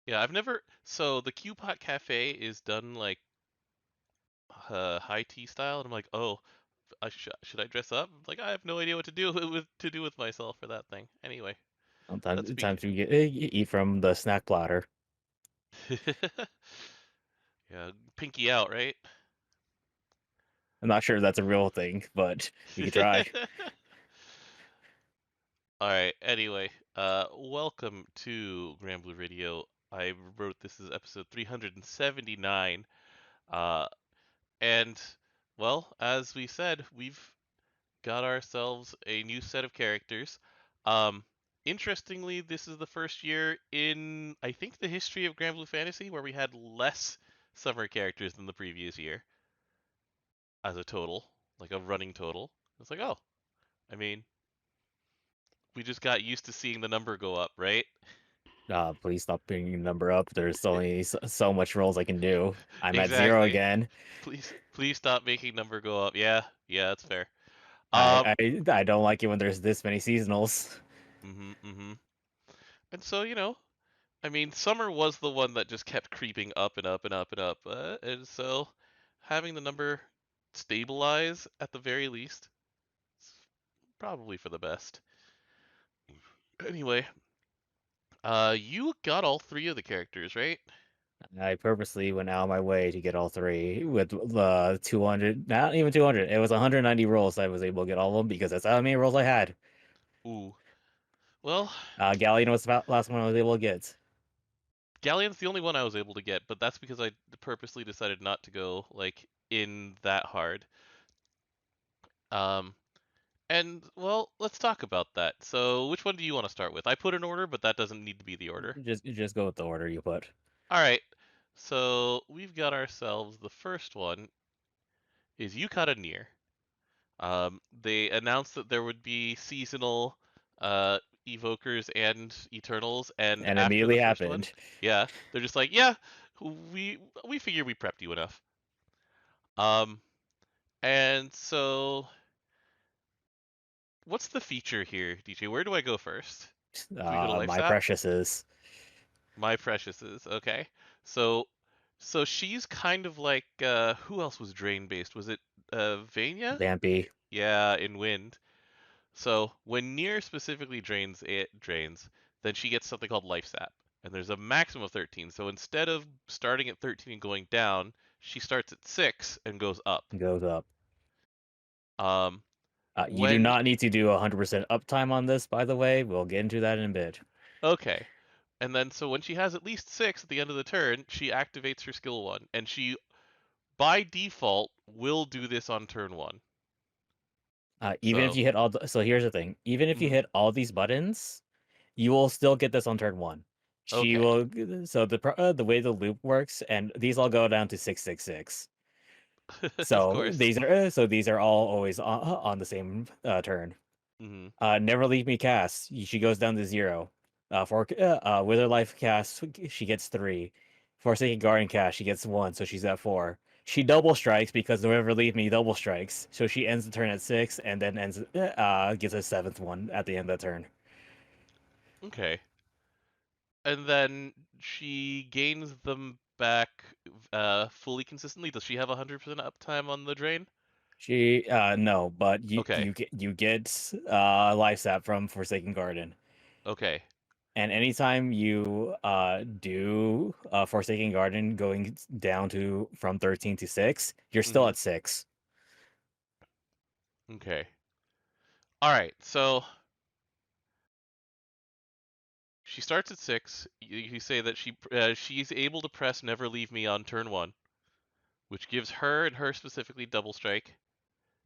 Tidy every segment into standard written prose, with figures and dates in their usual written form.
Yeah, I've never. So the Q-Pot Cafe is done like high tea style, and I'm like, oh, should I dress up? Like, I have no idea what to do with myself for that thing. Anyway, let's Sometimes, be. times you eat from the snack platter. Yeah, pinky out, right? I'm not sure if that's a real thing, but you could try. All right. Anyway, welcome to Granblue Radio. I wrote this as episode 379. Uh, and well, as we said, we've got ourselves a new set of characters. Um, Interestingly, this is the first year in I think the history of Granblue Fantasy where we had less summer characters than the previous year as a total, like a running total. It's like, oh, I mean, we just got used to seeing the number go up, right? Please stop bringing the number up. There's only so much rolls I can do. I'm at zero Exactly. again. Please stop making number go up. Yeah, yeah, that's fair. Um, I don't like it when there's this many seasonals. mhm. And so, I mean, summer was the one that just kept creeping up and up and up and up. And so having the number stabilize at the very least is probably for the best. Anyway, you got all three of the characters, right? I purposely went out of my way to get all three with the 200, not even 200. It was 190 rolls I was able to get all of them because that's how many rolls I had. Ooh. Well, Galleon was the last one I was able to get. Galleon's the only one I was able to get, but that's because I purposely decided not to go like in that hard. Um, and well, let's talk about that. So, which one do you want to start with? I put an order, but that doesn't need to be the order. Just go with the order you put. All right. So, we've got ourselves the first one is Yukata Nier. They announced that there would be seasonal uh, evokers and eternals, and And after the immediately first one, happened. yeah, they're just like, yeah, we figure we prepped you enough. Um, and so what's the feature here, DJ? Where do I go first? Do we go to Life My Sap? precious is My Preciouses. Okay. So she's kind of like who else was drain based? Was it Vania? Vampy. Yeah, in Wind. So when Nier specifically drains, then she gets something called Life Sap. And there's a maximum of 13. So instead of starting at 13 and going down, she starts at 6 and goes up. Goes up. Um You do when not need to do 100% uptime on this, by the way. We'll get into that in a bit. Okay. And then so when she has at least 6 at the end of the turn, she activates her skill 1 and she by default will do this on turn 1. Even if So, you hit so here's the thing. Even if you mhm, hit all these buttons, you will still get this on turn one. She okay. will. So the way the loop works, and these all go down to 666. Of So course. these are all always on the same turn. Mhm. Never leave me cast. She goes down to 0. For Wither life cast, she gets 3. Forsaken Guardian cast, she gets 1, so she's at 4. She double strikes because Never Leave Me double strikes, so she ends the turn at 6 and then gets a 7th one at the end of the turn. Okay. And then she gains them back fully consistently. Does she have 100% uptime on the drain? She no, but Okay. you get life sap from Forsaken Garden. Okay. And anytime you do Forsaken Garden going down to from 13 to 6, you're still Mhm. at 6. Okay. All right. So she starts at 6. You say that she's able to press Never Leave Me on turn 1, which gives her and her specifically double strike.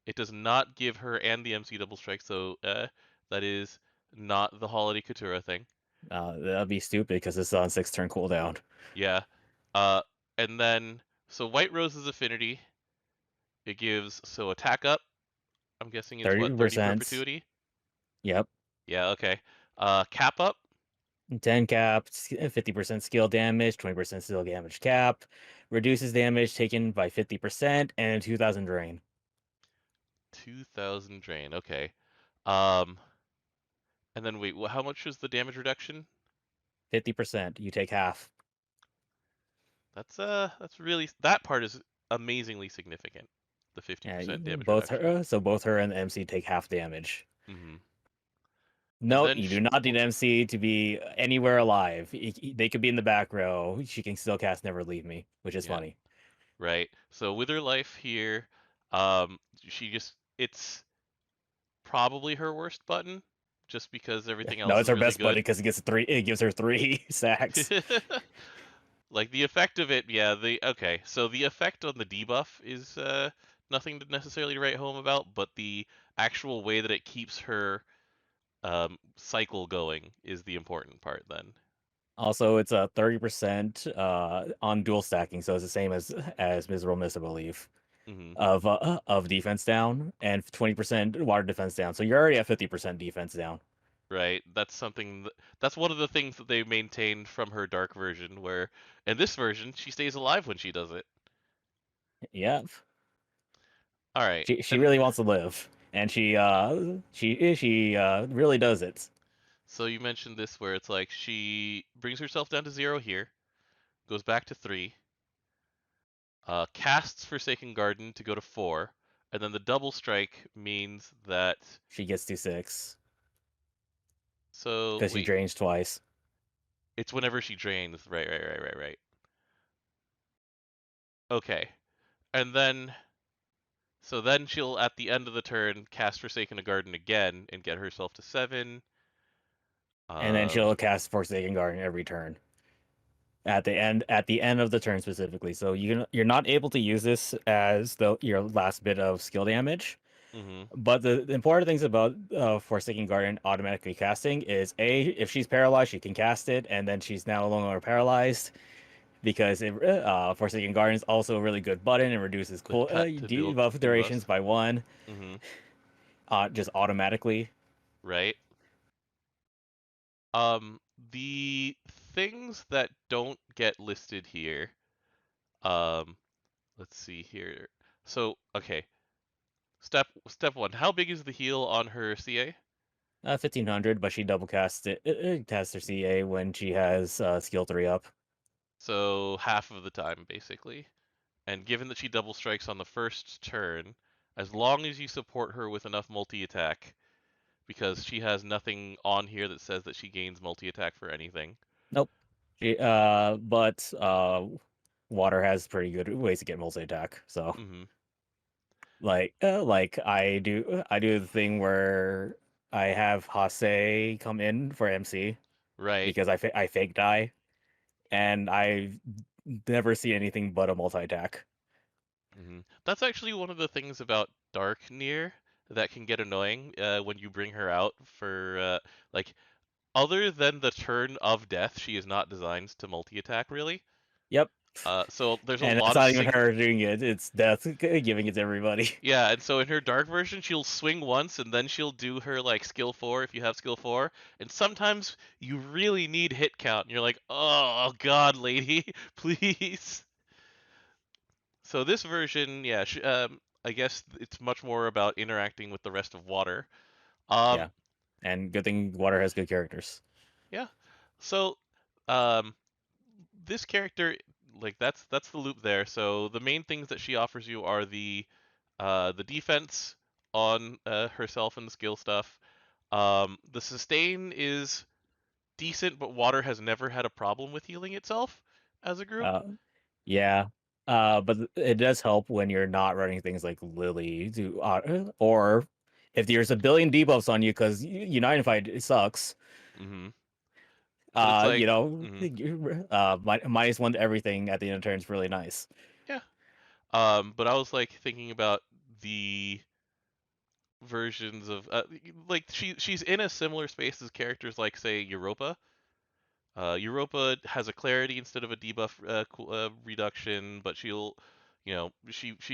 It does not give her and the MC double strike, so that is not the Holiday Couture thing. That'd be stupid because it's on 6 turn cooldown. Yeah. Uh, and then so White Rose's affinity, it gives so attack up. I'm guessing is what 30 30%. perpetuity. Yep. Yeah. Okay. Cap up 10 cap, 50% skill damage, 20% skill damage cap, reduces damage taken by 50%, and 2000 drain. 2000 drain. Okay. Um, and then wait, how much was the damage reduction? 50%. You take half. That's really that part is amazingly significant. The Yeah, 50% damage both reduction. her, so both her and the MC take half damage. Hmm. And Note, then you do not need MC to be anywhere alive. They could be in the back row. She can still cast Never Leave Me, which is yeah, funny. right. So with her life here, she just it's probably her worst button, just because everything No, else it's is her really best button good. because it gets three. It gives her three sacks. Like the effect of it, yeah. The okay, so the effect on the debuff is nothing to necessarily write home about, but the actual way that it keeps her cycle going is the important part then. Also, it's a 30% on dual stacking, so it's the same as Miserable Miss, I believe, Hmm. of defense down and 20% water defense down. So you're already at 50% defense down. Right? That's one of the things that they maintained from her dark version, where in this version she stays alive when she does it. Yeah, All right, she and really wants to live, and she really does it. so you mentioned this where it's like she brings herself down to 0 here, goes back to 3, casts Forsaken Garden to go to 4, and then the double strike means that. She gets to 6 So because she wait, drains twice, it's whenever she drains. Right, right, right, right, right. Okay, and then so then she'll at the end of the turn cast Forsaken Garden again and get herself to 7. and then Um, she'll cast Forsaken Garden every turn at the end of the turn specifically. So you're not able to use this as your last bit of skill damage. mhm. But the important things about Forsaken Guardian automatically casting is if she's paralyzed, she can cast it, and then she's now no longer paralyzed because Forsaken Guardian is also a really good button. It reduces Good cool cut to debuff durations debuffs. by one, Mhm. just automatically. Right. The things that don't get listed here. Um, let's see here. So, okay. Step one. How big is the heal on her CA? 1500, but she double casts her CA when she has skill 3 up. So half of the time, basically. And given that she double strikes on the first turn, as long as you support her with enough multi-attack, because she has nothing on here that says that she gains multi-attack for anything. Nope. But water has pretty good ways to get multi attack. So Hmm. like I do the thing where I have Hase come in for MC Right. because I fake die, and I never see anything but a multi attack. That's actually one of the things about Dark Nier that can get annoying when you bring her out for like other than the turn of death, she is not designed to multi-attack really. Yep. So there's a And lot that's of not even her doing it. It's death giving it to everybody. yeah, and so in her dark version, she'll swing once and then she'll do her like skill 4 if you have skill 4. And sometimes you really need hit count and you're like, "Oh god, lady, please." So this version, yeah, I guess it's much more about interacting with the rest of water. Um, Yeah. And good thing water has good characters. yeah. So, um, this character, like that's the loop there. So the main things that she offers you are the defense on herself and the skill stuff. The sustain is decent, but water has never had a problem with healing itself as a group. Uh, yeah. But it does help when you're not running things like Lily or if there's a billion debuffs on you because United Fight it sucks. Hmm. But it's You like, know, mhm, minus one to everything at the end of turn is really nice. yeah. But I was like thinking about the versions of like she's in a similar space as characters like say Europa. Europa has a clarity instead of a debuff reduction, but she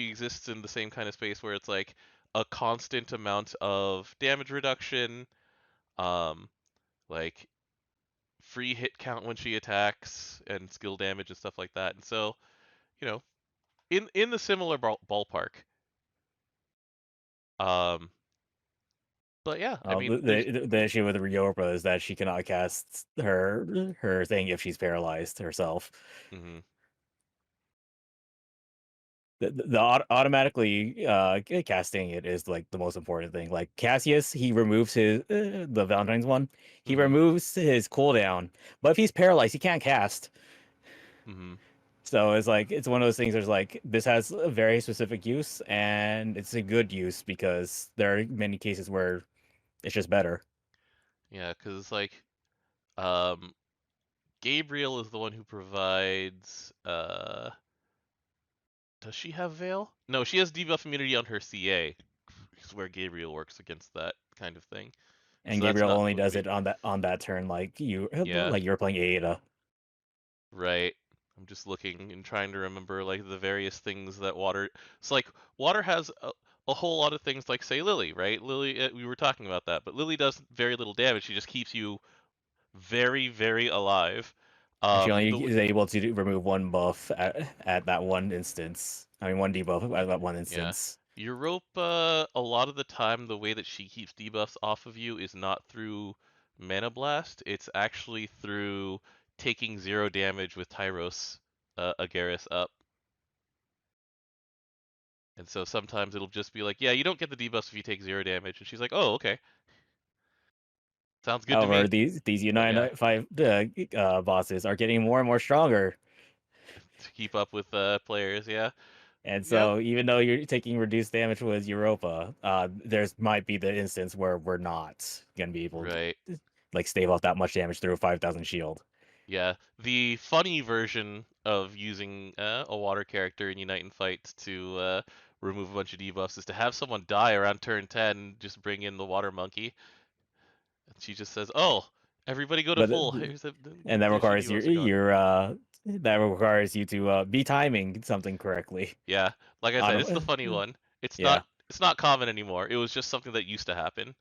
exists in the same kind of space where it's like a constant amount of damage reduction, um, like free hit count when she attacks, and skill damage and stuff like that. And so, you know, in the similar ballpark. Um, but yeah, I mean, there's The issue with Europa is that she cannot cast her thing if she's paralyzed herself. mhm. automatically casting it is like the most important thing. Like Cassius, he removes his the Valentine's one. He Mm-hmm. removes his cooldown, but if he's paralyzed, he can't cast. Mm-hmm. So it's like it's one of those things. There's like this has a very specific use, and it's a good use because there are many cases where it's just better. Yeah, because um, Gabriel is the one who provides. Does she have Veil? No, she has debuff immunity on her CA. Is where Gabriel works against that kind of thing. And So that's Gabriel not only going to does be. it on that turn, Yeah, like you're playing Ada. right. I'm just looking and trying to remember like the various things that water. It's like water has a whole lot of things like say Lily, right? Lily, we were talking about that, but Lily does very little damage. She just keeps you very, very alive. And she The only is able to remove one buff at that one instance. I mean, one debuff at that one Yeah. instance. Europa, a lot of the time, the way that she keeps debuffs off of you is not through Mana Blast. It's actually through taking 0 damage with Tyros Agaris up. And so sometimes it'll just be like, yeah, you don't get the debuffs if you take 0 damage. And she's like, oh, okay. Sounds good to However, me. these But yeah, United 5 bosses are getting more and more stronger. to keep up with players, yeah. And Yep, so, even though you're taking reduced damage with Europa, there's might be the instance where we're not gonna be able to right. like stave off that much damage through a 5,000 shield. Yeah, the funny version of using a water character in Unite and Fight to remove a bunch of debuffs is to have someone die around turn 10, just bring in the water monkey, and she just says, "Oh, everybody go to But full. Here's and that there's your requires debuffs are gone." that requires you to be timing something correctly. Yeah, like I On said, a, it's the funny one. yeah, It's not common anymore. It was just something that used to happen.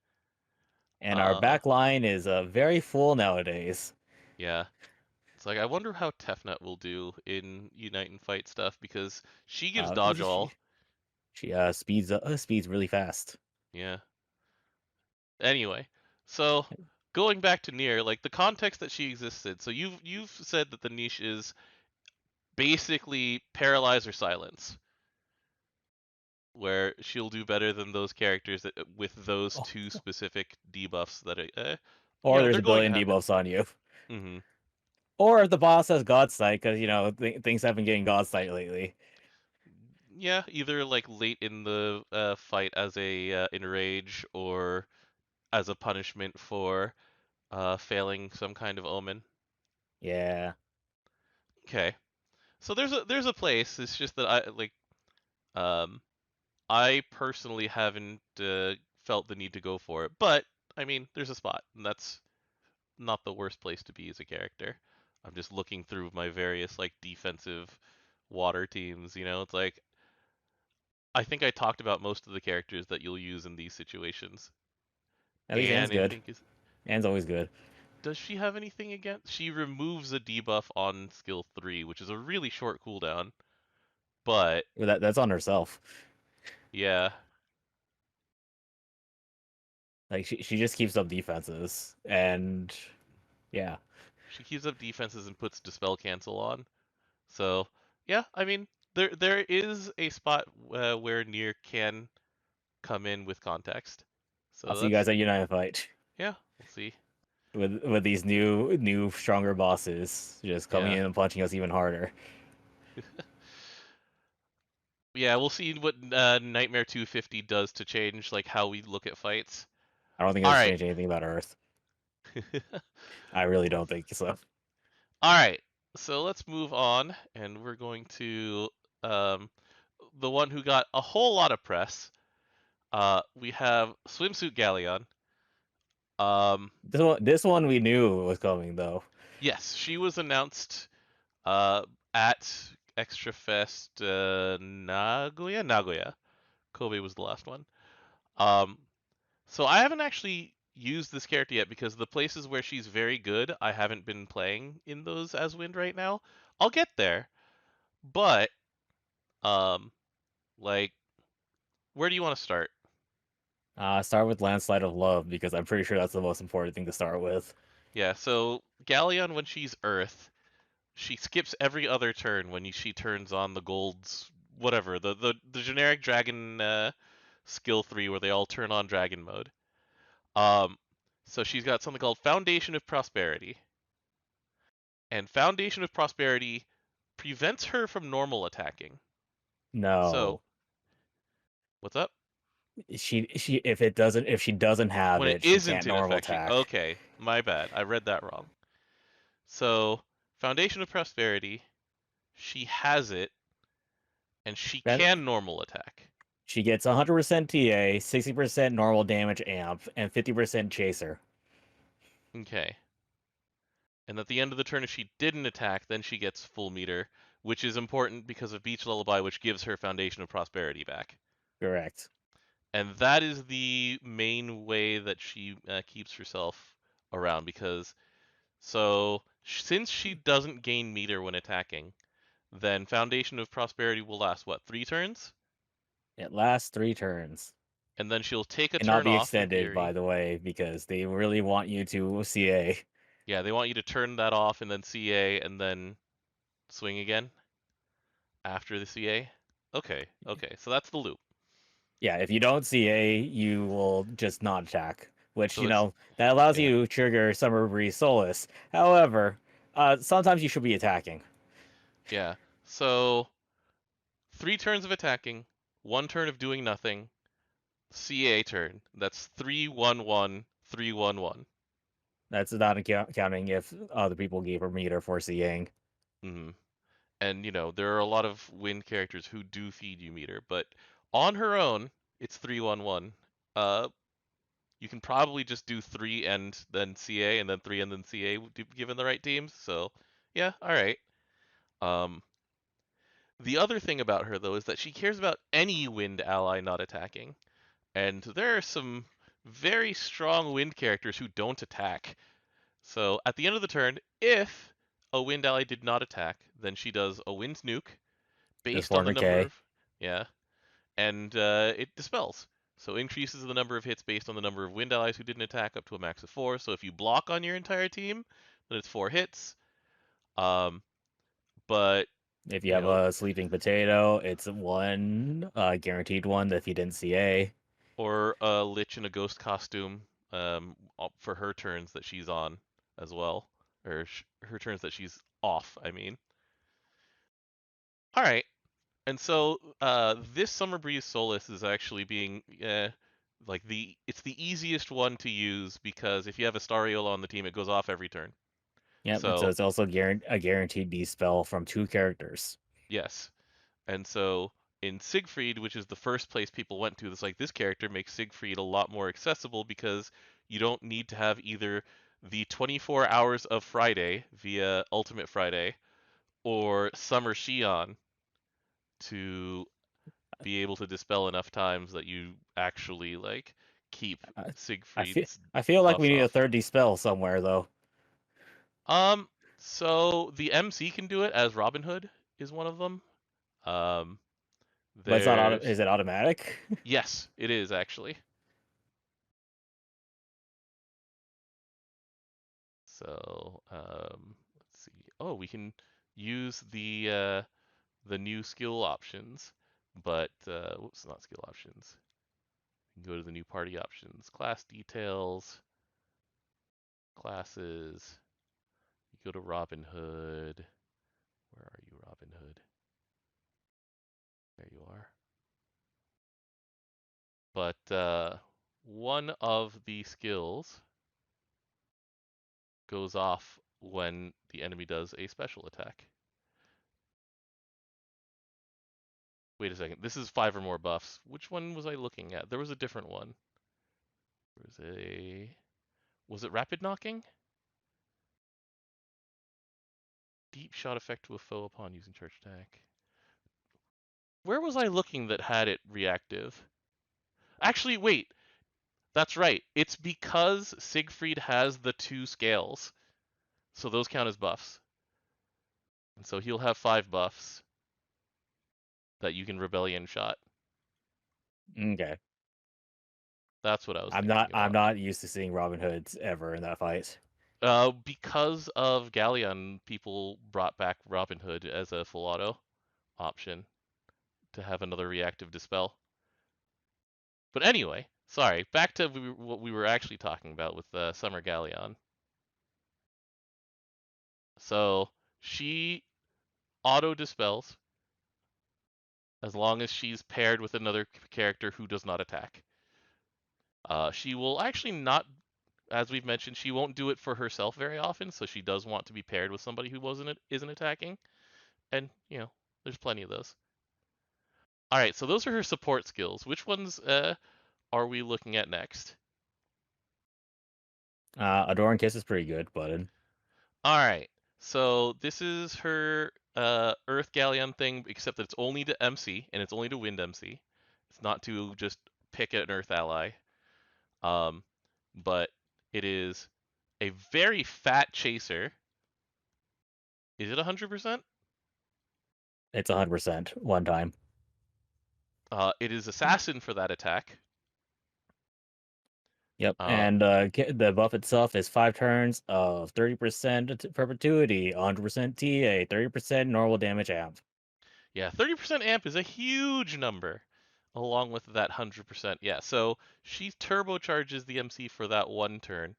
and our Uh, back line is very full nowadays. yeah. It's like I wonder how Tefnut will do in Unite and Fight stuff because she gives Uh, dodge she all. she speeds really fast. Yeah. Anyway, so going back to Nier, like the context that she existed. So you've said that the niche is basically paralyze or silence, where she'll do better than those characters that with those Oh, two specific debuffs that or there's they're a going to billion happen. debuffs on you. Hmm. Or if the boss has God Sight, because things have been getting God Sight lately. Yeah, either like late in the fight as a enrage or as a punishment for failing some kind of omen. Yeah, Okay, so there's a place. It's just that I like um I personally haven't felt the need to go for it, but I mean, there's a spot, and that's not the worst place to be as a character. I'm just looking through my various like defensive water teams. It's like I think I talked about most of the characters that you'll use in these situations. at least Anne's Anne, I good. think is. Anne's always good. Does she have anything against? She removes a debuff on skill 3, which is a really short cooldown. But But that's on herself. yeah, Like she just keeps up defenses, and yeah, she keeps up defenses and puts dispel cancel on. So yeah, I mean there is a spot where Nier can come in with context. I'll So see you that's guys at United Fight yeah, we'll see. with these new stronger bosses just coming Yeah, in and punching us even harder. yeah, we'll see what Nightmare 250 does to change like how we look at fights. I don't think All it's right, changed anything about Earth. I really don't think so. all right. So let's move on, and we're going to um, the one who got a whole lot of press. We have Swimsuit Galleon. Um, This one we knew was coming though. yes, she was announced uh, at Extra Fest Nagoya. Kobe was the last one. Um, so I haven't actually used this character yet because the places where she's very good, I haven't been playing in those as Wind right now. I'll get there, but um, like, where do you want to start? Start with Landslide of Love because I'm pretty sure that's the most important thing to start with. Yeah, so Galleon, when she's Earth, she skips every other turn when she turns on the gold's whatever the generic dragon skill 3 where they all turn on dragon mode. Um, so she's got something called Foundation of Prosperity, and Foundation of Prosperity prevents her from normal attacking. So No, what's up? she if she doesn't have When it it, she isn't can't in normal effect, attack. okay, my bad. I read that wrong. So Foundation of Prosperity, she has it, and she That can normal attack. she gets 100% TA, 60% normal damage amp, and 50% chaser. Okay. And at the end of the turn, if she didn't attack, then she gets full meter, which is important because of Beach Lullaby, which gives her Foundation of Prosperity back. Correct. And that is the main way that she keeps herself around. Because so since she doesn't gain meter when attacking, then Foundation of Prosperity will last what, 3 turns? It lasts 3 turns. And then she'll take a Cannot turn be off in extended, by theory. the way, because they really want you to CA. Yeah, they want you to turn that off and then CA and then swing again after the CA. Okay, okay, so that's the loop. Yeah, if you don't CA, you will just not attack, which, So it's that allows yeah, you to trigger Summer Breeze Solace. However, sometimes you should be attacking. yeah. So 3 turns of attacking, 1 turn of doing nothing, CA turn. That's 3-1-1, 3-1-1. That's not counting if other people gave her meter for CAing. Mm-hmm. And there are a lot of wind characters who do feed you meter, but on her own, it's 3-1-1. Uh, you can probably just do 3 and then CA and then 3 and then CA given the right teams. So yeah, all right. Um, the other thing about her though is that she cares about any wind ally not attacking. And there are some very strong wind characters who don't attack. So at the end of the turn, if a wind ally did not attack, then she does a wind nuke Just based on the number 400k. of, yeah, and it dispels. So increases the number of hits based on the number of wind allies who didn't attack up to a max of 4. So if you block on your entire team, then it's 4 hits. Um, but If you you have know, a sleeping potato, it's one guaranteed one if you didn't CA. or a lich in a ghost costume for her turns that she's on as well, or her turns that she's off. I mean, all right. And so this Summer Breeze Solace is actually being like it's the easiest one to use because if you have a Stariola on the team, it goes off every turn. Yep, so So it's also a guaranteed dispel from 2 characters. yes, and so in Siegfried, which is the first place people went to, it's like this character makes Siegfried a lot more accessible because you don't need to have either the 24 hours of Friday via Ultimate Friday or Summer Shion to be able to dispel enough times that you actually like keep I, I feel Siegfried's I feel like we buffs need a off. third dispel somewhere though. Um, so the MC can do it as Robin Hood is one of them. Um, But it's not there's is it automatic? yes, it is actually. So let's see. Oh, we can use the new skill options, but whoops, not skill options. You can go to the new party options, class details, classes. You go to Robin Hood. Where are you, Robin Hood? There you are. But one of the skills goes off when the enemy does a special attack. Wait a second. This is 5 or more buffs. Which one was I looking at? There was a different one. There was a. Was it rapid knocking? Deep shot effect to a foe upon using charge attack. Where was I looking that had it reactive? Actually, wait. That's right. It's because Siegfried has the 2 scales. So those count as buffs. And so he'll have 5 buffs that you can rebellion shot. Okay. That's what I was I'm not thinking I'm about. not used to seeing Robin Hoods ever in that fight. Because of Galleon, people brought back Robin Hood as a full auto option to have another reactive dispel. But anyway, sorry, back to what we were actually talking about with Summer Galleon. So she auto dispels as long as she's paired with another character who does not attack. She will actually not, as we've mentioned, she won't do it for herself very often, so she does want to be paired with somebody who isn't attacking, and there's plenty of those. All right, so those are her support skills. Which ones are we looking at next? Adoring Kiss is pretty good, button. All right, so this is her Earth Galleon thing, except that it's only to MC and it's only to Wind MC. It's not to just pick an Earth ally. Um, but it is a very fat chaser. Is it 100%? It's 100% one time. It is assassin for that attack. Yep, Uh, and the buff itself is 5 turns of 30% perpetuity, 100% TA, 30% normal damage amp. yeah, 30% amp is a huge number, along with that 100%. Yeah, so she turbocharges the MC for that one turn.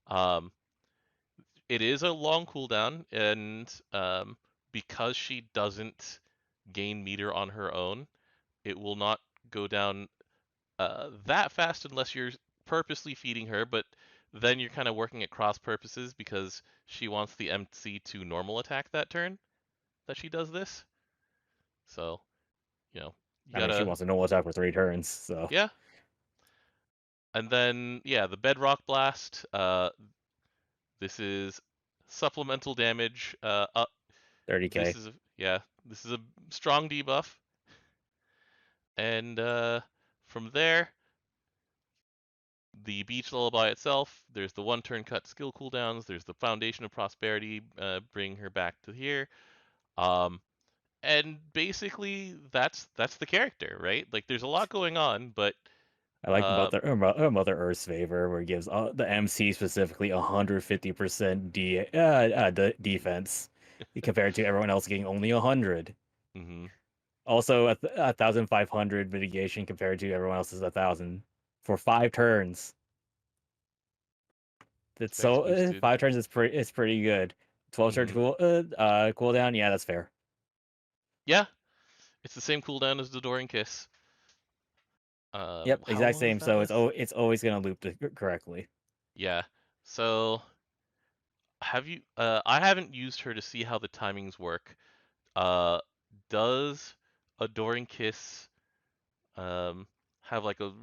Um, it is a long cooldown, and because she doesn't gain meter on her own, it will not go down that fast unless you're purposely feeding her, but then you're kind of working at cross purposes because she wants the MC to normal attack that turn that she does this. So, you I mean, she gotta, wants a normal attack for 3 turns, so yeah. And then, yeah, the Bedrock Blast. This is supplemental damage. 30k. This is a strong debuff. And from there, the Beach Lullaby itself, there's the one turn cut skill cooldowns, there's the Foundation of Prosperity, bring her back to here. Um, and basically that's the character, right? Like there's a lot going on, but I like uh, Mother Earth's favor, where it gives the MC specifically 150% defense compared to everyone else getting only 100. mhm, Also, 1,500 mitigation compared to everyone else's 1,000 for 5 turns. It's specs so boosted. 5 turns is pretty good. 12 turn Mhm. cooldown, yeah, that's fair. Yeah, it's the same cooldown as the Doran Kiss. Yep, How exact long does same. that So last? it's always gonna loop correctly. Yeah. So I haven't used her to see how the timings work. Uh, does Adoring Kiss um have like a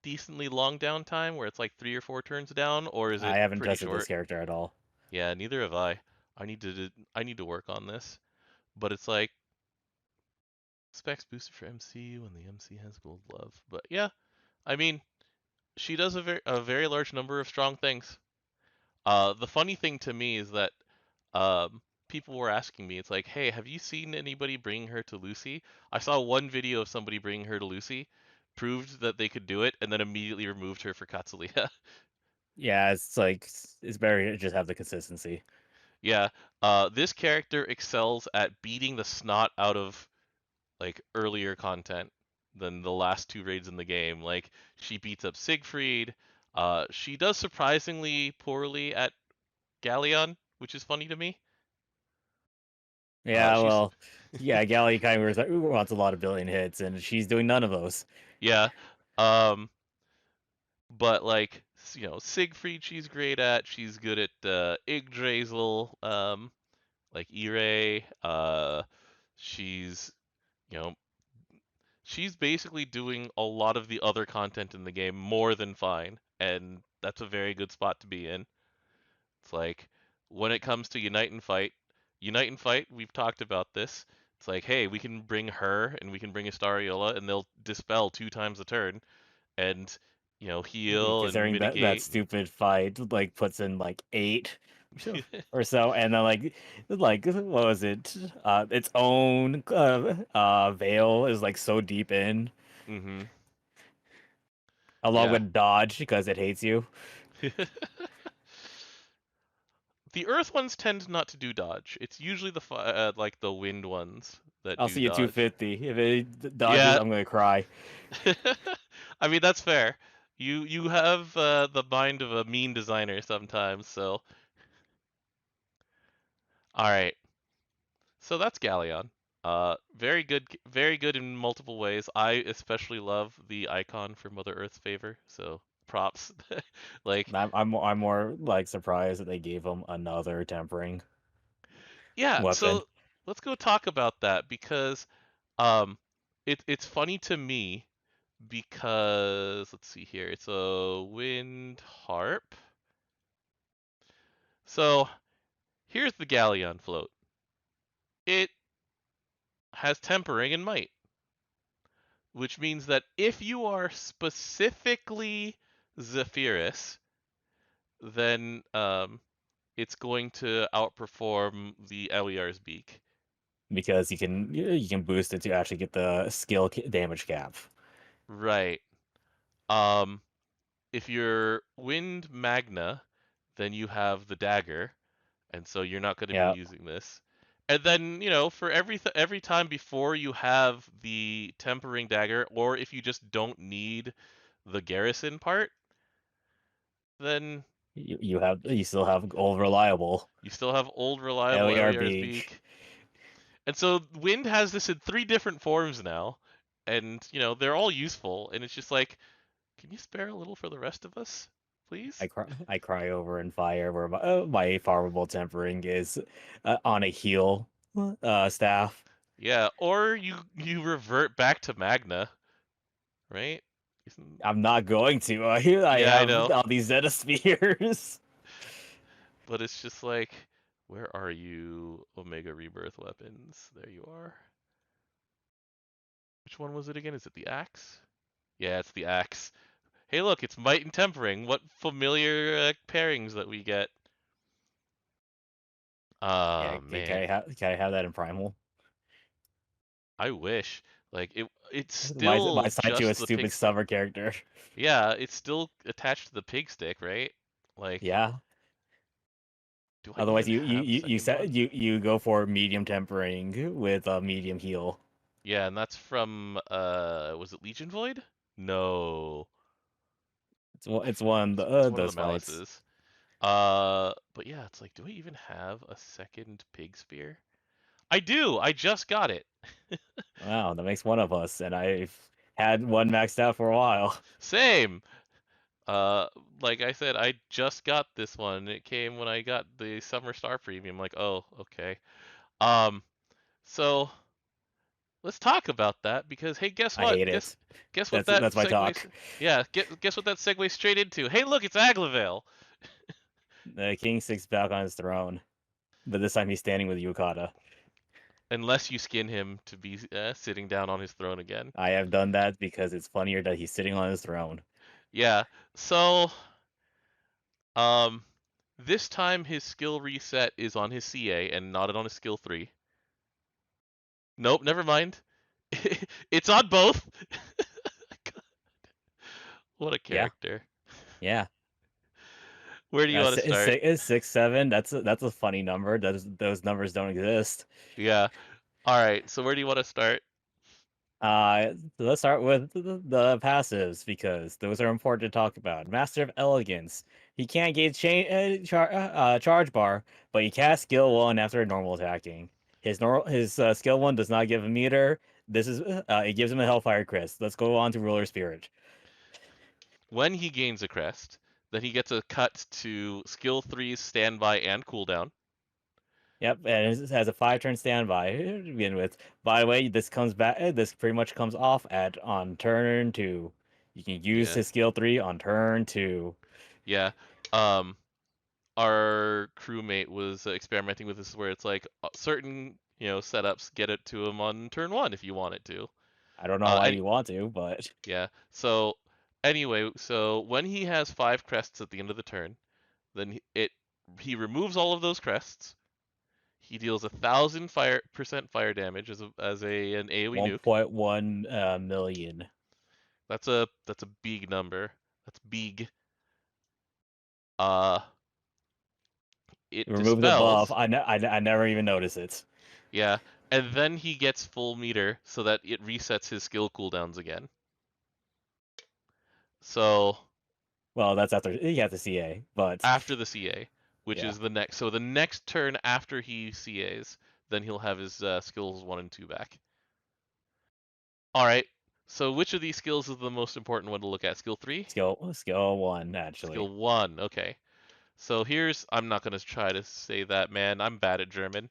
decently long downtime where it's like 3 or 4 turns down, or is it I haven't pretty tested this short? character at all. Yeah, neither have I. I need to work on this, but it's like specs boosted for MC when the MC has gold glove. But yeah, I mean, she does a very large number of strong things. The funny thing to me is that people were asking me, it's like, hey, have you seen anybody bring her to Lucy? I saw one video of somebody bringing her to Lucy, proved that they could do it, and then immediately removed her for Katsulia. Yeah, it's like it's better to just have the consistency. Yeah, this character excels at beating the snot out of like earlier content than the last two raids in the game. Like she beats up Siegfried. She does surprisingly poorly at Galleon, which is funny to me. Yeah, She's well, yeah, Gally kind of wants a lot of billion hits, and she's doing none of those. yeah, um, but like Siegfried, she's great at. She's good at Yggdrasil, like Ire. She's you know she's basically doing a lot of the other content in the game more than fine, and that's a very good spot to be in. It's like when it comes to Unite and Fight, we've talked about this. It's like, hey, we can bring her and we can bring Astariola, and they'll dispel 2 times a turn, and heal and Considering that mitigate. stupid fight like puts in like 8 or so, and then like what was it? Its own veil is like so deep in, Mm-hmm. along Yeah. with dodge because it hates you. The earth ones tend not to do dodge. It's usually like the wind ones that I'll do see you dodge. 250. If it dodges, Yeah. I'm gonna cry. I mean, that's fair. You have the mind of a mean designer sometimes, so all right. So that's Galleon. Very good in multiple ways. I especially love the icon for Mother Earth's favor, so props. Like, I'm more like surprised that they gave him another tempering yeah, weapon so let's go talk about that because um it's funny to me because let's see here. It's a wind harp. So here's the Galleon float. It has tempering and might, which means that if you are specifically Zephyrus, then it's going to outperform the Eliar's beak. because you can boost it to actually get the damage cap. Right. Um, if you're Wind Magna, then you have the dagger, and so you're not going to be Yeah, using this. And then, for every time before you have the tempering dagger, or if you just don't need the garrison part, then you still have old reliable you still have old reliable LER Eliar's beak. beak. And so Wind has this in three different forms now, and they're all useful. And it's just like, can you spare a little for the rest of us, please? I cry over in fire where my farmable tempering is on a heal staff. Yeah, or you revert back to Magna, right? Isn't- I'm not going to. I Yeah, I have know, all these Zeta spheres. but it's just like, where are you, Omega Rebirth weapons? There you are. Which one was it again? Is it the axe? Yeah, it's the axe. Hey, look, it's might and tempering. What familiar pairings that we get. Yeah, Ah, can man. I have that in primal? I wish. Like it's My still side to a just the stupid pig. summer character. Yeah, it's still attached to the pig stick, right? Like, Yeah. do I Otherwise, even you you have a you you second set one? you go for medium tempering with a medium heal. Yeah, and that's from was it Legion Void? No, It's one of it's one of those the fights. Malices. But yeah, it's like, do I even have a second pig spear? I do. I just got it. Wow, that makes one of us, and I've had one maxed out for a while. Same. Uh, like I said, I just got this one. It came when I got the Summer Star Premium. Like, oh, okay. Um, so let's talk about that because hey, guess I what? hate Guess it. guess what that That's my segues. talk. Yeah, guess what that segues straight into. Hey, look, it's Aglovale. The king sits back on his throne, but this time he's standing with Yukata. Unless you skin him to be sitting down on his throne again. I have done that because it's funnier that he's sitting on his throne. Yeah. So, um, this time his skill reset is on his CA and not on his skill 3. Nope, never mind. It's on both. What a Yeah, character. yeah. Where do you want to start? Is 6 7. That's a funny number. Those numbers don't exist. Yeah. All right. So where do you want to start? So let's start with the passives because those are important to talk about. Master of Elegance. He can't get charge bar, but he casts skill one after normal attacking. His skill one does not give a meter. This is it gives him a Hellfire Crest. Let's go on to Ruler Spirit. When he gains a crest, then he gets a cut to skill 3's standby and cooldown. Yep, and it has a 5 turn standby to begin with. By the way, this comes back. This pretty much comes off at on turn 2. You can use Yeah. his skill 3 on turn 2. Yeah. Um, our crewmate was experimenting with this where it's like certain, setups get it to him on turn 1 if you want it to. I don't know why And you want to, but yeah. So anyway, so when he has 5 crests at the end of the turn, then he removes all of those crests. He deals 1,000% fire damage as an AoE nuke. 1.1 million. That's a big number. That's big. Uh, it Remove the buff. dispels. I never even notice it. Yeah, and then he gets full meter so that it resets his skill cooldowns again. So Well, that's after you have the CA, but after the CA, which yeah, is the next. So the next turn after he CAs, then he'll have his skills 1 and 2 back. All right. So which of these skills is the most important one to look at? Skill 3? skill 1 Skill actually. 1. Okay. So here's I'm not going to try to say that, man. I'm bad at German.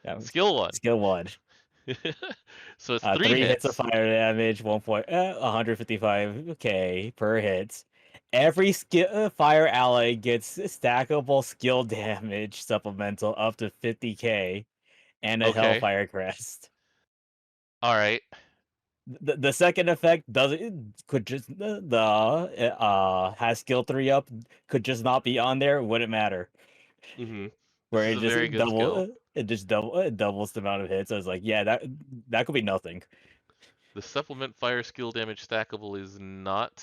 Yeah, Skill 1. skill 1. So it's 3 3 hits of hits. fire damage, 155k per hit. Every skill fire ally gets stackable skill damage supplemental up to 50k and a Okay. Hellfire Crest. All right. The second effect doesn't could just the has skill 3 up could just not be on there, wouldn't matter. Mhm. This Where is a very good skill. it doubles the amount of hits. I was like, yeah, that could be nothing. The supplement fire skill damage stackable is not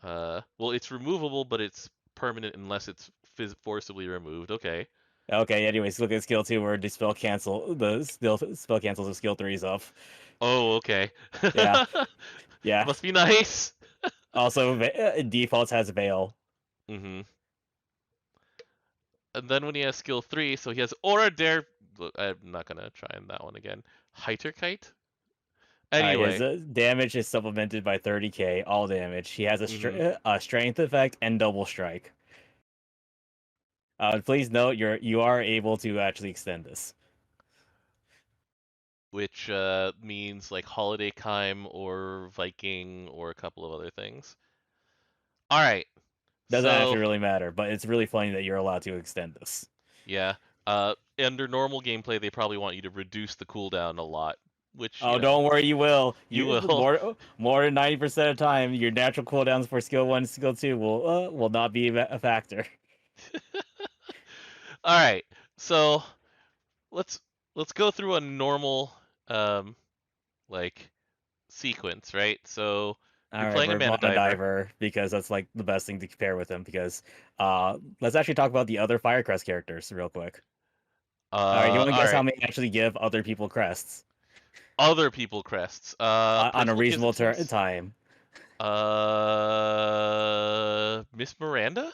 well, it's removable, but it's permanent unless it's forcibly removed. Okay. Okay, anyways, look at skill 2 where the spell cancels the skill 3's off. Oh, okay. Yeah, yeah. Must be nice. Also, defaults has Veil. Mhm. And then when he has skill 3, so he has Aura Dare. Look, I'm not gonna try on that one again. Heiterkite. His Anyway. damage is supplemented by 30k, all damage. He has Mhm. a strength effect and double strike. Please note you are able to actually extend this. Which means like Holiday Kime or Viking or a couple of other things. All right. Doesn't So actually really matter, but it's really funny that you're allowed to extend this. yeah, under normal gameplay, they probably want you to reduce the cooldown a lot, which Oh, don't worry, you will. you You will. more than 90% of the time, your natural cooldowns for skill 1, skill 2 will not be a factor. All right. So let's let's go through a normal um like sequence, right? So All you're right, playing a we're mana Mana diver. Diver because that's like the best thing to compare with him. Because let's actually talk about the other Firecrest characters real quick. All right, you want to All guess how right. many actually give other people crests Other people crests. on a Principal reasonable Kizikens. time? Miss Miranda?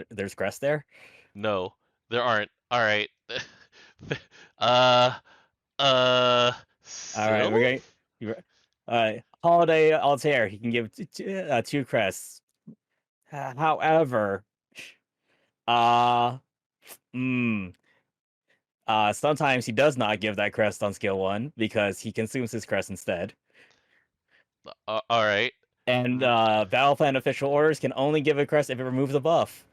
There's crest there. No, there aren't. All right. uh, uh, All right, we're going. Sylph? Holiday Altair, he can give two crests. However, uh, mm, sometimes he does not give that crest on skill 1 because he consumes his crest instead. All right. And R- battle plan official orders can only give a crest if it removes a buff.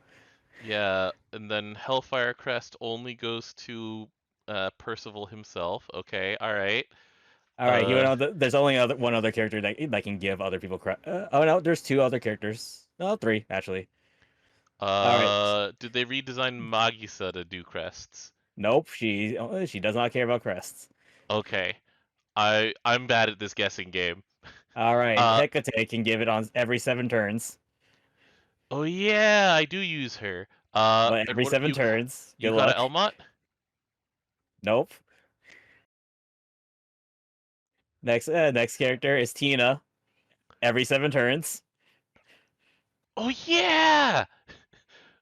yeah, and then Hellfire Crest only goes to Percival himself. Okay, all right. All right, Uh, there's only one other character that can give other people crest. Oh no, there's two other characters. No, three actually. All right, did they redesign Magisa to do crests? nope, she does not care about crests. Okay, I'm bad at this guessing game. All right, Uh, Hecate can give it on every 7 turns. oh yeah, I do use her. But And every what seven you turns, good Yukata luck. Elmot? Nope. Next character is Tina. Every 7 turns. Oh yeah!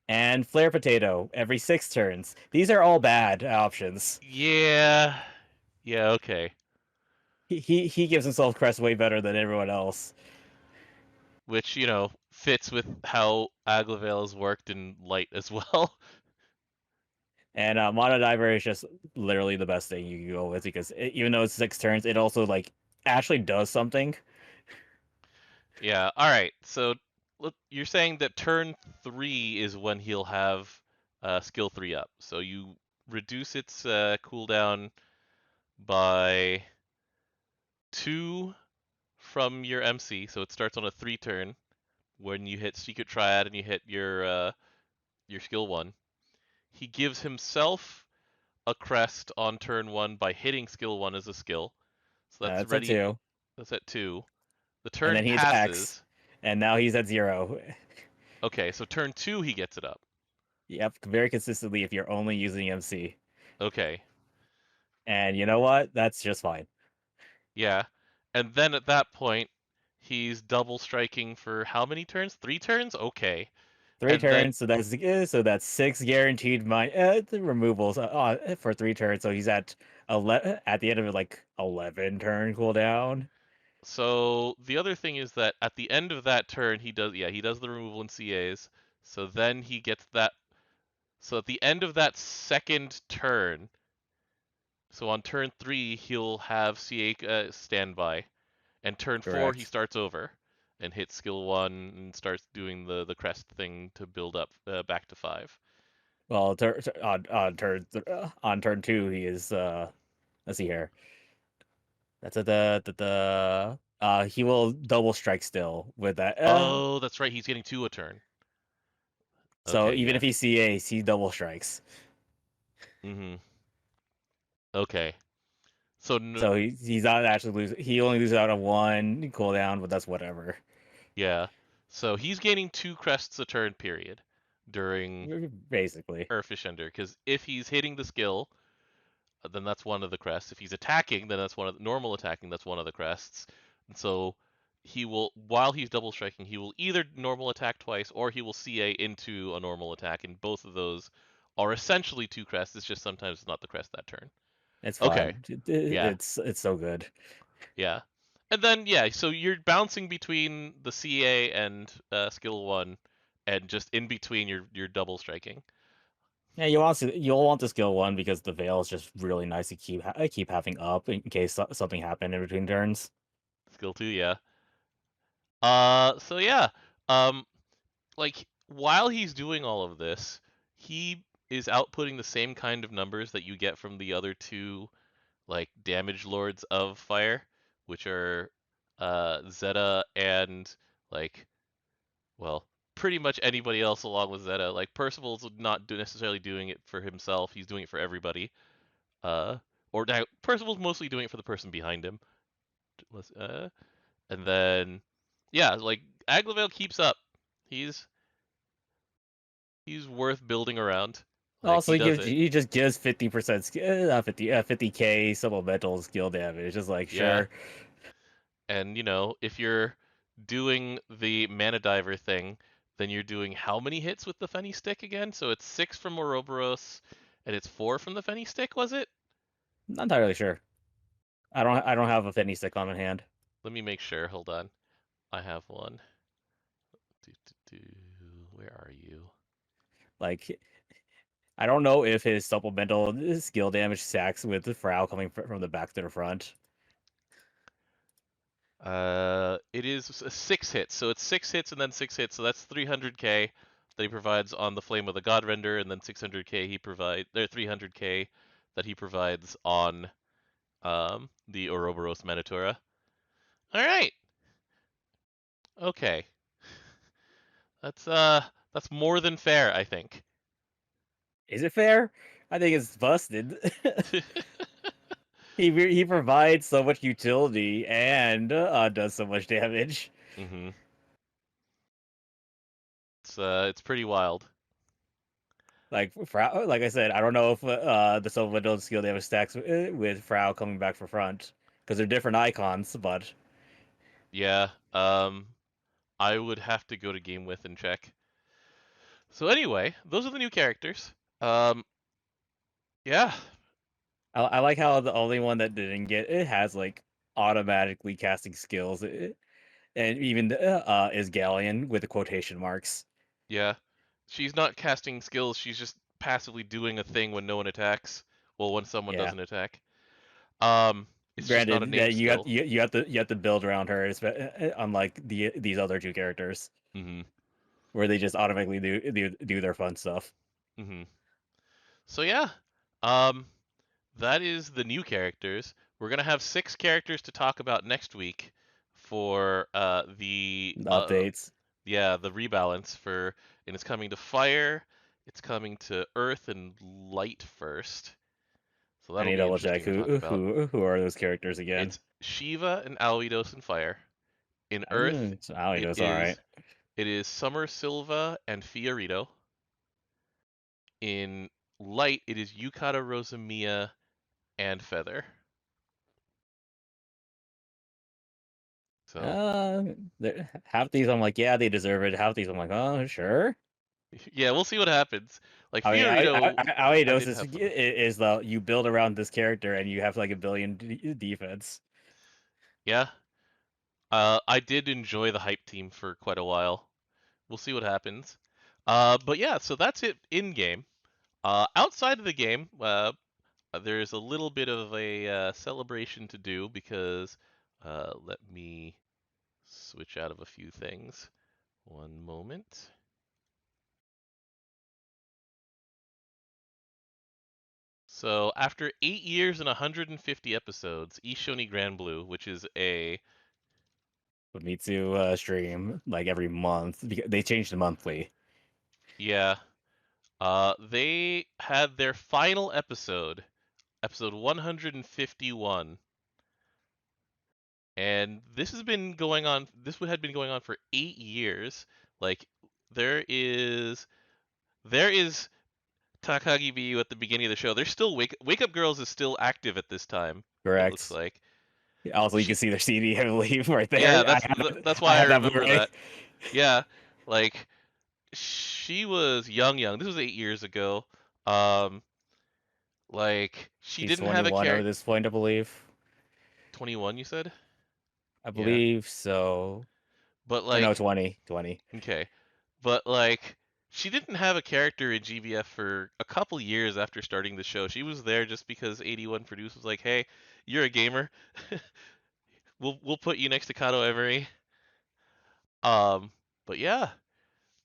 And Flare Potato every 6 turns. These are all bad options. Yeah. Yeah, okay. He gives himself crest way better than everyone else. Which, fits with how Aglovale has worked in Light as well. And Mono Diver is just literally the best thing you can go with because even though it's 6 turns, it also like actually does something. Yeah, alright. So you're saying that turn 3 is when he'll have skill 3 up. So you reduce its cooldown by 2 from your MC. So it starts on a 3 turn when you hit Secret Triad and you hit your skill 1. He gives himself a crest on turn 1 by hitting skill 1 as a skill. So that's That's a ready. 2, That's at 2. The and turn then he attacks, passes. and now he's at 0. Okay, so turn 2 he gets it up. Yep, very consistently if you're only using MC. Okay. And you know what? That's just fine. Yeah. And then at that point, he's double striking for how many turns? 3 turns? Okay. Three And then turns, so that's six guaranteed removals for 3 turns. So he's at the end of it like 11 turn cooldown. so the other thing is that at the end of that turn he does the removal in CAs. So then he gets that so at the end of that second turn, so on turn 3 he'll have CA standby, and turn 4 he Correct. starts over and hits skill 1 and starts doing the crest thing to build up back to 5. Well, on turn two, he is let's see here. That's at the he will double strike still with that. Oh, that's right, he's getting 2 a turn. So Okay, even yeah. if he CAs, he double strikes. Mhm. Okay. So So he's not actually losing. He only loses out on one cooldown, but that's whatever. yeah. So he's gaining 2 crests a turn period during Basically, Earthfish Ender, because if he's hitting the skill, then that's one of the crests. If he's attacking, then that's one of the normal attacking, that's one of the crests. And so he will, while he's double striking, he will either normal attack twice or he will CA into a normal attack, and both of those are essentially 2 crests. It's just sometimes it's not the crest that turn. it's Okay. fine. Yeah. It's so good. Yeah. And then yeah, so you're bouncing between the CA and skill 1, and just in between you're double striking. Yeah, you'll want the skill one because the veil is just really nice to keep having up in case something happened in between turns. Skill 2, yeah. So yeah, um, like while he's doing all of this, he is outputting the same kind of numbers that you get from the other two like damage lords of fire, which are Zeta and like well, pretty much anybody else along with Zeta. Like Percival's not necessarily doing it for himself; he's doing it for everybody. Uh, or now Percival's mostly doing it for the person behind him. And then yeah, like Aglovale keeps up. He's he's worth building around. Like Also, he does it. he just gives 50% 50k supplemental skill damage. Just like Yeah. sure, And if you're doing the mana diver thing, then you're doing how many hits with the Fenny stick again? So it's 6 from Ouroboros and it's 4 from the Fenny stick, was it? not entirely sure. I don't have a Fenny stick on hand. Let me make sure. Hold on. I have one. Do, do, do. Where are you? Like I don't know if his supplemental skill damage stacks with the Frau coming from the back to the front. It is 6 hits, so it's 6 hits and then 6 hits, so that's 300k that he provides on the Flame of the God Render, and then 600k he provides, or 300k that he provides on the Ouroboros Manatura. All right, okay, that's more than fair, I think. Is it fair? I think it's busted. He provides so much utility and does so much damage. Mm-hmm. It's pretty wild. Like Frau, like I said, I don't know if the supplemental skill damage stacks with Frau coming back for front because they're different icons. But Yeah. I would have to go to Game With and check. So anyway, those are the new characters. Yeah. I like how the only one that didn't get it has like automatically casting skills, and even is Galleon with the quotation marks. Yeah. She's not casting skills, she's just passively doing a thing when no one attacks. Well, when someone Yeah. doesn't attack. Um, it's just not a Granted that named skill. you have to build around her, unlike these other two characters Mm-hmm. where they just automatically do their fun stuff. Mm-hmm. So yeah. Um, that is the new characters. We're gonna have 6 characters to talk about next week for The updates. yeah, the rebalance for, and it's coming to fire, it's coming to earth and light first. So I that'll need to be double check interesting to talk about. who are those characters again. It's Shiva and Alvidos in fire. In earth, So Ali it does all right. is It is Summer Silva and Fiorito. In light, it is Yukata, Rosamia, and Feather. So Uh, half these I'm like, yeah, they deserve it. Half these I'm like, oh, sure. yeah, we'll see what happens. Like I mean, I Fiorito, I already I noticed did this have fun with. is the you build around this character and you have like a billion defense. Yeah, I did enjoy the hype team for quite a while. We'll see what happens. But yeah, so that's it in game. Outside of the game, there's a little bit of a celebration to do because let me switch out of a few things. One moment. So after 8 years and 150 episodes, Ishoni Granblue, which is a With me to stream like every month because they changed the monthly. yeah, they had their final episode, episode 151, and this has been going on. This had been going on for 8 years. Like there is there is Takagi BU at the beginning of the show. There's still Wake Up Girls is still active at this time. It looks Correct. like Also, you can she. see their CD heavily right Yeah, there. that's I why I have that remember Blu-ray. that. Yeah, like she was young. This was 8 years ago. Um, like she She's didn't have a 21 over character. this point, I believe. 21, you said? I Yeah, believe so. but Or no, like 20, 20. okay, but like she didn't have a character in GBF for a couple years after starting the show. She was there just because 81 Produce was like, "Hey, you're a gamer. We'll put you next to Kato Emery." Um, but yeah,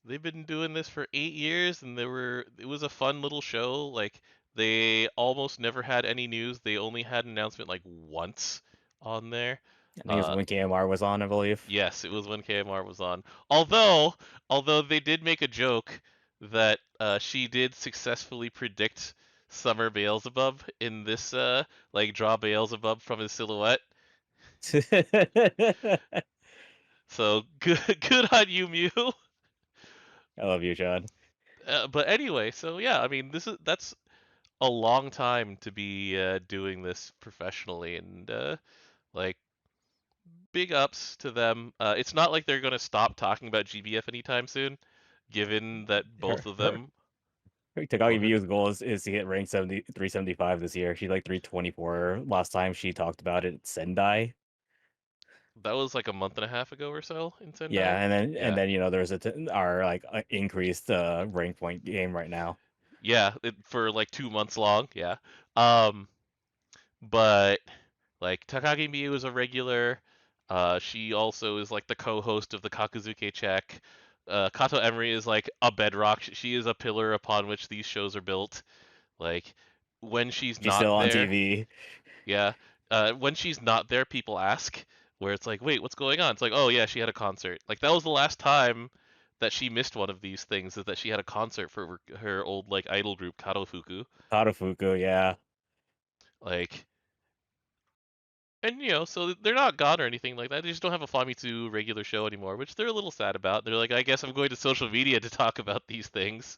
they've been doing this for 8 years, and it was a fun little show. Like they almost never had any news. They only had an announcement like once on there. I think it's Uh, when KMR was on, I believe. yes, it was when KMR was on. Although they did make a joke that she did successfully predict Summer Beelzebub in this like draw Beelzebub from his silhouette. I So good on you, Mew. love you, John. But anyway, so yeah, I mean that's a long time to be doing this professionally, and like big ups to them. It's not like they're gonna stop talking about GBF anytime soon, given that Her, both of her, them. Go Takagi ahead. Miu's goal is to hit rank 70, 375 this year. She's like 324 last time she talked about it at Sendai. That was like a month and a half ago or so in Yeah, Sendai. and Yeah, then there's our like increased rank point game right now. yeah, for like 2 months long. Yeah, um, but like Takagi Miu is a regular. She also is like the co-host of the Kakuzuke Check. Kato Emery is like a bedrock. She is a pillar upon which these shows are built. Like when she's She's not still on there, TV. yeah. When she's not there, people ask where it's like, wait, what's going on? It's like, oh yeah, she had a concert. Like that was the last time that she missed one of these things is that she had a concert for her old like idol group Kadofuku. Tadafuku, yeah. Like and so they're not gone or anything like that. They just don't have a Famitsu regular show anymore, which they're a little sad about. They're like, I guess I'm going to social media to talk about these things.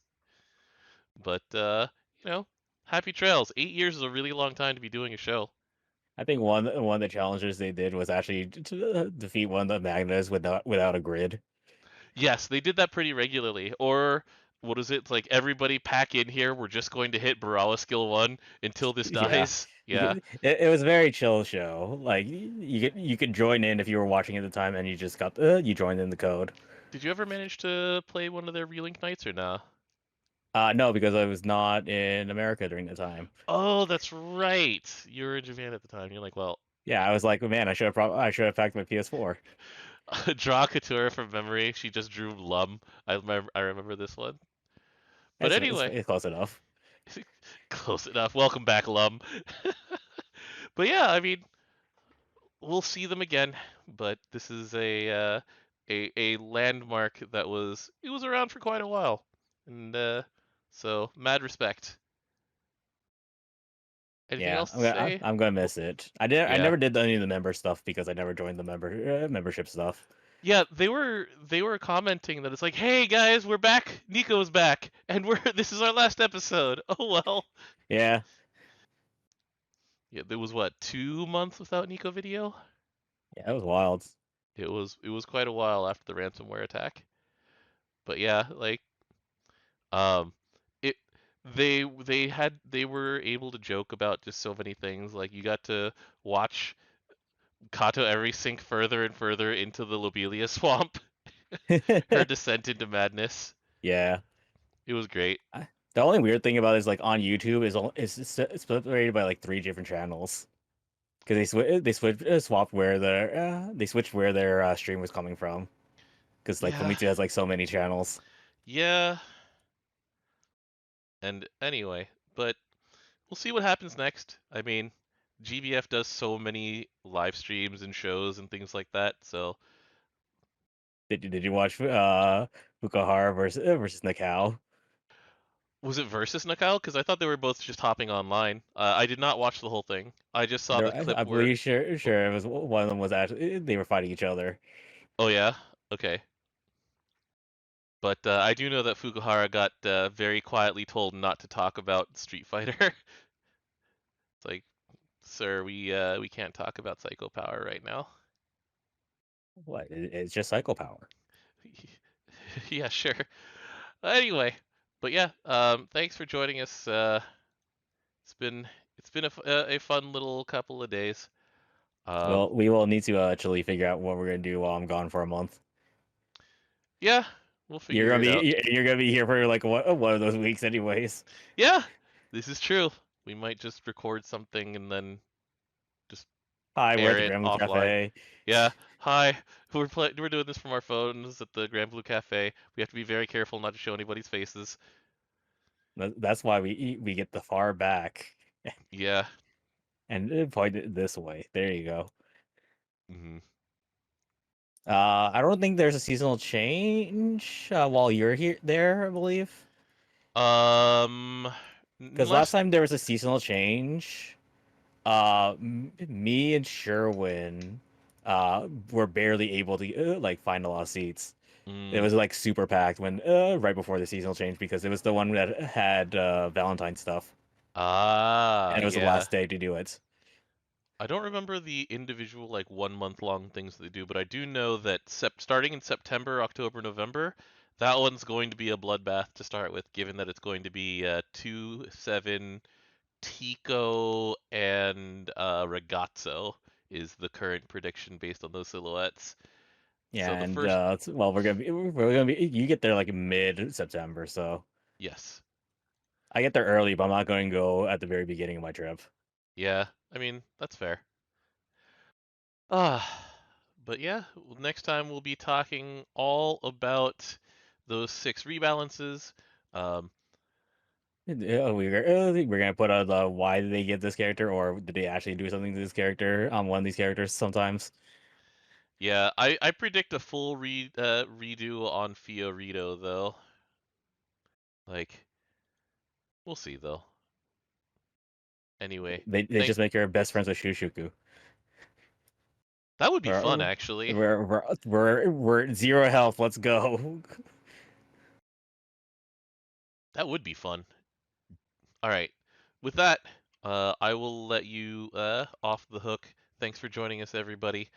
But you know, happy trails. 8 years is a really long time to be doing a show. I think one of the challenges they did was actually to defeat one of the Magnas without a grid. Yes, they did that pretty regularly. Or what is it? It's like everybody pack in here. We're just going to hit Barawa skill 1 until this Yeah, dies. Yeah. it was a very chill show. Like you could join in if you were watching at the time, and you just got you joined in the code. Did you ever manage to play one of their relink nights or nah? No, because I was not in America during the time. Oh, that's right. You were in Japan at the time. You're like, well, Yeah, I was like, man, I should have packed my PS4. draw Couture from memory. She just drew Lum. I remember this one. But anyway, It's close enough. close enough. Welcome back, Lum. But yeah, I mean, we'll see them again. But this is a landmark that was around for quite a while, and so mad respect. Anything Yeah, else to say? I'm gonna miss it. I Yeah. never did any of the member stuff because I never joined the membership stuff. Yeah, they were commenting that it's like, "Hey guys, we're back. Nico's back, and we're this is our last episode." Oh well. Yeah, Yeah, there was what, 2 months without Nico video? yeah, it was wild. It was quite a while after the ransomware attack. But yeah, like um it they were able to joke about just so many things. Like you got to watch Kato Eri sink further and further into the Lobelia swamp, her descent into madness. Yeah. It was great. The only weird thing about it is like on YouTube is separated by like three different channels because they swapped where they switched where their stream was coming from because like Yeah. Famitsu has like so many channels. Yeah. And anyway, but we'll see what happens next. I mean, GBF does so many live streams and shows and things like that, so Did you watch Fukuhara versus Nakao? was it versus Nakao? Because I thought they were both just hopping online. I did not watch the whole thing. I just saw the clip I where. believe sure it was one of them was actually they were fighting each other. Oh yeah, okay. But I do know that Fukuhara got very quietly told not to talk about Street Fighter. It's like, sir, we can't talk about Psycho Power right now. What? It's just Psycho Power. Yeah, sure. Anyway, but yeah, thanks for joining us. It's been it's been a fun little couple of days. Um, Well, we will need to actually figure out what we're gonna do while I'm gone for a month. yeah, we'll figure it out. You're gonna be here for like one of those weeks anyways. Yeah, this is true. We might just record something and then just Hi, we're at air the it Granblue offline. Cafe. Yeah. Hi. We're doing this from our phones at the Granblue Cafe. We have to be very careful not to show anybody's faces. That's why we get the far back Yeah. and point it this way. There you go. Hmm. I don't think there's a seasonal change while you're here there, I believe. Um, Because last unless time there was a seasonal change, me and Sherwin were barely able to like find a lot of seats. It mm, was like super packed when right before the seasonal change because it was the one that had Valentine stuff, and it was the yeah. last day to do it. I don't remember the individual like 1 month long things that they do, but I do know that starting in September, October, November, that one's going to be a bloodbath to start with, given that it's going to be 2-7 Tico and Ragazzo is the current prediction based on those silhouettes. So Yeah, the and first, well, we're gonna be you get there like mid September, so yes, I get there early, but I'm not going to go at the very beginning of my trip. yeah, I mean that's fair. Ah, but yeah, next time we'll be talking all about those 6 rebalances. Um, We're gonna put out the why did they get this character, or did they actually do something to this character on one of these characters sometimes. yeah, I predict a full redo on Fiorito though. Like, we'll see though. Anyway, They thank just make her best friends with Shushuku. that would be fun We're actually. we're 0 health. Let's go. That would be fun. All right. With that, I will let you off the hook. Thanks for joining us, everybody.